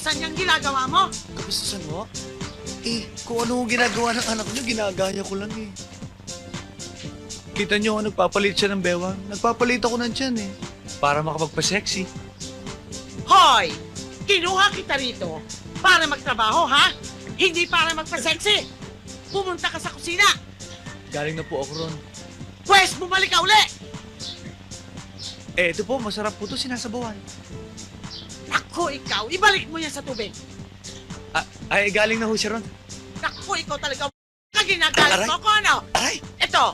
kabastusan yung ginagawa mo? Kabastusan mo? Kung ano ang ginagawa ng anak niyo, ginagaya ko lang eh. Kita niyo, nagpapalit siya ng bewang. Nagpapalit ako ng tiyan eh. Para makapagpa-sexy. Hoy! Kinuha kita rito para magtrabaho, ha? Hindi para magpa-sexy! Pumunta ka sa kusina! Galing na po ako ron. Pwes, bumalik ka uli! Ito po, masarap po ito sinasabawan. Naku, ikaw! Ibalik mo yan sa tubig! Ay, galing na ho siya ron. Naku, ikaw talaga kaginagalit Aray! mo ko, ano? Aray! Ito!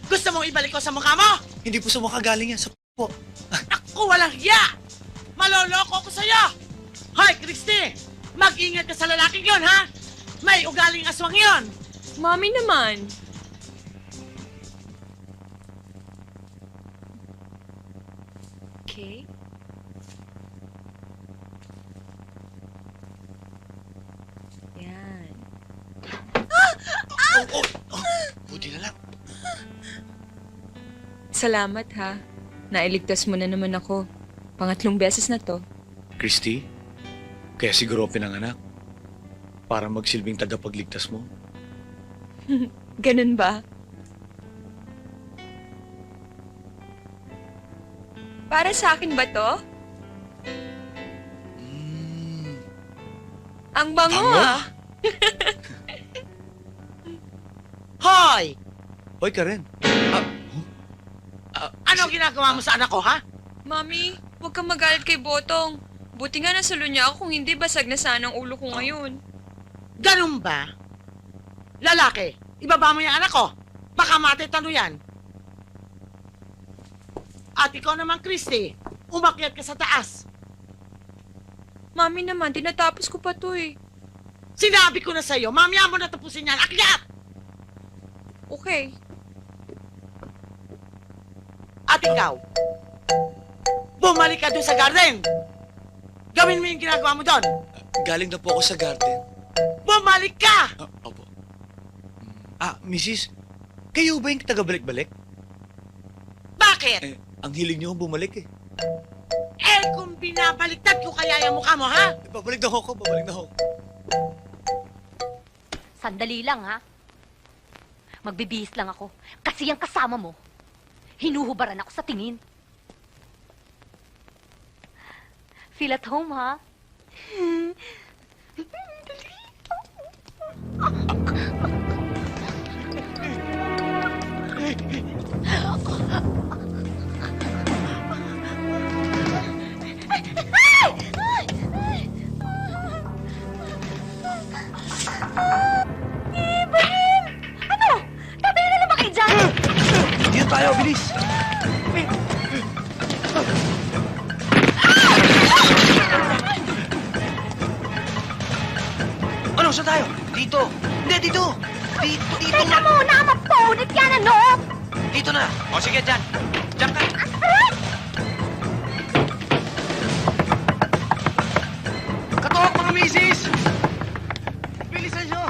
Gusto mong ibalik ko sa mukha mo? Hindi po sa mukha galing yan. Sa po. Naku, walang hiya! Maloloko ko sa'yo! Hoy, Christy! Mag-ingat ka sa lalaking yon, ha? May ugaling aswang yon! Mami naman. Okay. Yan. Buti na lang. Salamat ha. Nailigtas mo na naman ako. Pangatlong beses na to. Christy, kaya siguro pinanganak. Para magsilbing tagapagligtas mo. Ganun ba? Para sa akin ba to? Ang bango Bango? ah. Hoy! Hoy, Karen. Ano ginagawa mo sa anak ko, ha? Mami, huwag kang magalit kay Botong. Buti nga nasalo niya ako, kung hindi basag na sana ang ulo ko ngayon. Ganun ba? Lalaki, ibaba mo yung anak ko. Baka matitano yan. At ikaw naman, Christy, umakyat ka sa taas. Mami naman, tinatapos ko pa to eh. Sinabi ko na sa'yo, mamaya mo na tapusin yan. Akyat! Okay. At ikaw, bumalik ka doon sa garden. Gawin mo yung ginagawa mo doon. Galing na po ako sa garden. Bumalik ka! Opo. Mrs. Kayo ba yung taga-balik-balik? Bakit? Ang hiling niyo bumalik eh. Kung binabaliktad ko kaya yung mukha mo, ha? Babalik na ako, babalik na ako. Sandali lang, ha? Magbibihis lang ako. Kasi yung kasama mo, hinuhubaran ako sa tingin. Feel at home, ha? Ano? Tatayo na naman kayo dyan! Dito tayo, bilis! Ano, saan tayo? Dito! Hindi, dito! Dito Teka muna, mapunit yan, ano? Dito na! O sige, dyan! Dyan ka! Katuhok, mga misis! Bilisan nyo!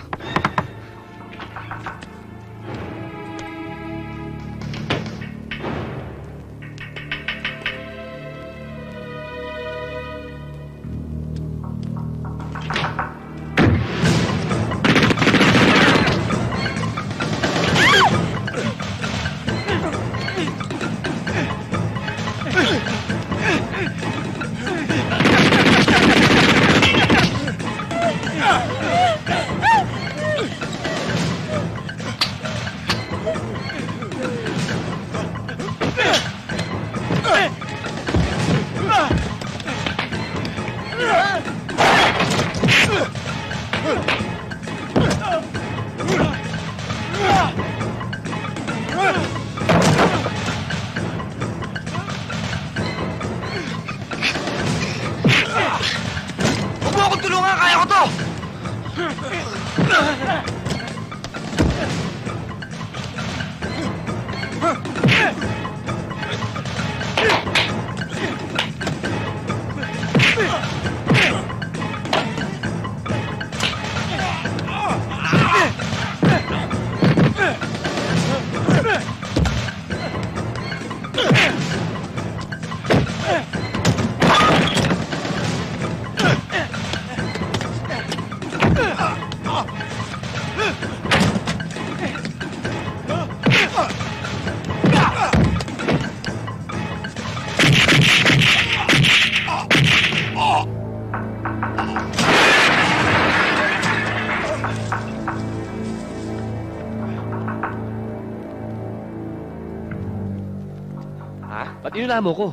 Ba't inunahan mo ko?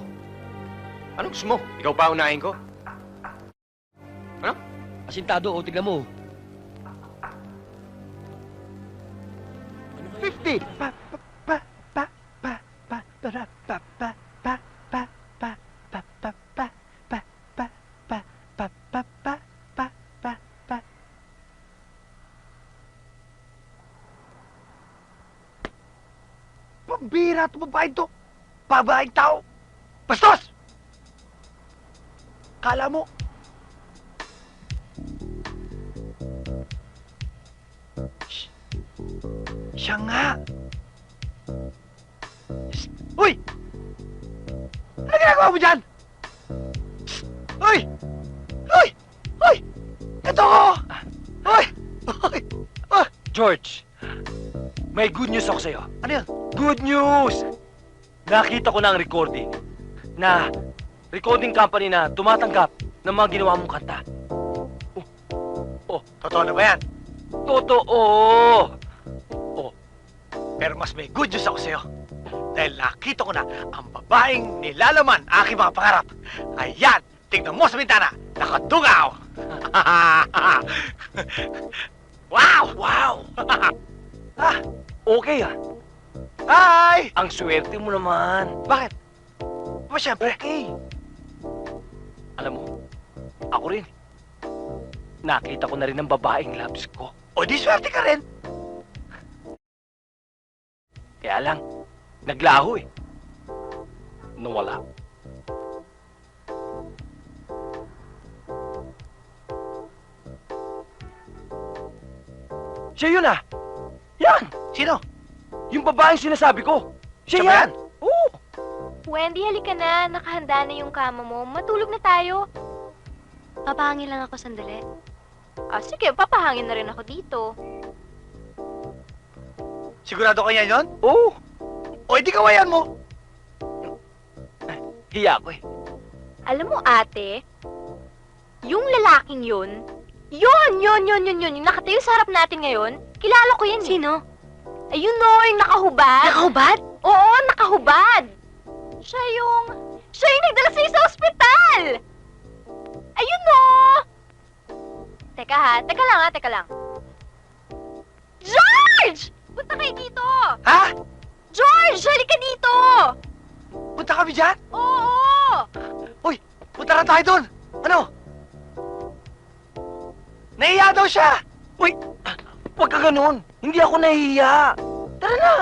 Anong gusto mo? Ikaw pa unahin ko? Asintado, o tignan mo. 50! Pambira ito, babaeng to! Babaeng tao! Bastos! Kala mo, siya nga! Uy! Ano ginagawa mo dyan? Uy! Uy! Uy! Ito ko! Uy! Uy! Ah! George, may good news ako sa'yo. Ano yan? Good news! Nakita ko na ang recording company na tumatanggap ng mga ginawa mong kanta. Totoo na ba yan? Totoo! Pero mas may good news ako sa'yo. Dahil nakita ko na ang babaeng nilalaman aking mga pangarap. Ayan! Tingnan mo sa bintana! Nakadungaw! Wow! Wow! Okay ah. Hi! Ang swerte mo naman. Bakit? Ba, syempre. Okay. Alam mo, ako rin. Nakita ko na rin ang babaeng loves ko. O di swerte ka rin. Kaya lang, naglaho eh. Nawala. Siya yun ah! Yan! Sino? Yung babaeng sinasabi ko! Siya Siya ba yan! Oo! Wendy, halika na. Nakahanda na yung kama mo. Matulog na tayo. Papahangin lang ako sandali. Sige, papahangin na rin ako dito. Sigurado ka yan yun? Oo! O edi kawayan mo. Hiya ko eh. Alam mo, ate, yung lalaking yun, yung nakatayo sa harap natin ngayon, kilala ko yan. Sino? Ayun no, yung nakahubad. Nakahubad? Oo, nakahubad. Siya yung nagdala sa'yo sa ospital. Ayun no. Teka lang. George! Punta kayo dito. Ha? George, halika dito. Punta kami dyan? Oo. Uy, punta na tayo doon. Ano? Nahiya daw siya. Uy! Huwag ka ganun! Hindi ako nahihiya! Tara na!